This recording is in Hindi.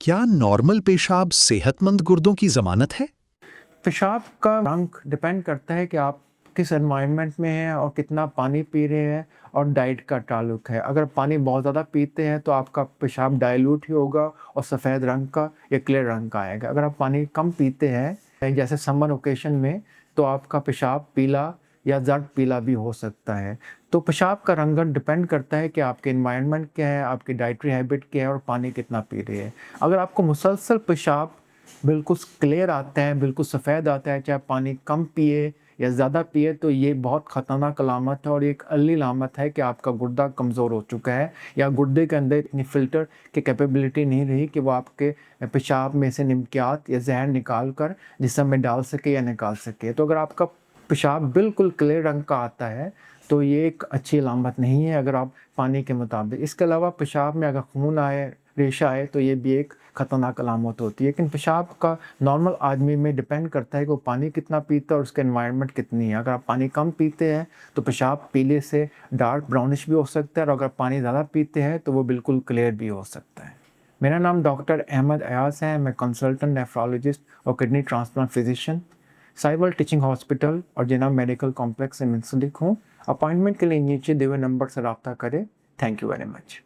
क्या नॉर्मल पेशाब सेहतमंद गुर्दों की ज़मानत है? पेशाब का रंग डिपेंड करता है कि आप किस एनवायरनमेंट में हैं और कितना पानी पी रहे हैं और डाइट का ताल्लुक है। अगर पानी बहुत ज़्यादा पीते हैं तो आपका पेशाब डाइल्यूट ही होगा और सफ़ेद रंग का या क्लियर रंग का आएगा। अगर आप पानी कम पीते हैं जैसे समर ओकेशन में, तो आपका पेशाब पीला या ज़र्द पीला भी हो सकता है। तो पेशाब का रंग डिपेंड करता है कि आपके एनवायरनमेंट क्या है, आपकी डाइटरी हैबिट क्या है और पानी कितना पी रहे हैं। अगर आपको मुसलसल पेशाब बिल्कुल क्लियर आता है, बिल्कुल सफ़ेद आता है, चाहे पानी कम पिए या ज़्यादा पिए, तो ये बहुत ख़तरनाक अलामत है और एक अर्ली अलामत है कि आपका गुर्दा कमज़ोर हो चुका है या गुर्दे के अंदर इतनी फ़िल्टर की कैपेबिलिटी नहीं रही कि वो आपके पेशाब में से निमकियात या ज़हर निकाल कर जिस्म में डाल सके या निकाल सके। तो अगर आपका पेशाब बिल्कुल क्लियर रंग का आता है तो ये एक अच्छी अलामत नहीं है अगर आप पानी के मुताबिक। इसके अलावा पेशाब में अगर खून आए, रेशा आए, तो ये भी एक ख़तरनाक अलामत होती है। लेकिन पेशाब का नॉर्मल आदमी में डिपेंड करता है कि वो पानी कितना पीता है और उसका एनवायरनमेंट कितनी है। अगर आप पानी कम पीते हैं तो पेशाब पीले से डार्क ब्राउनिश भी हो सकता है और अगर पानी ज़्यादा पीते हैं तो वो बिल्कुल क्लियर भी हो सकता है। मेरा नाम डॉक्टर अहमद अयाज है। मैं कंसल्टेंट नेफ्रोलॉजिस्ट और kidney transplant physician Sahiwal teaching hospital और जिना मेडिकल कॉम्प्लेक्स से मुंसलिक हूँ। अपॉइंटमेंट के लिए नीचे दिए हुए नंबर से रब्ता करें। Thank you very much.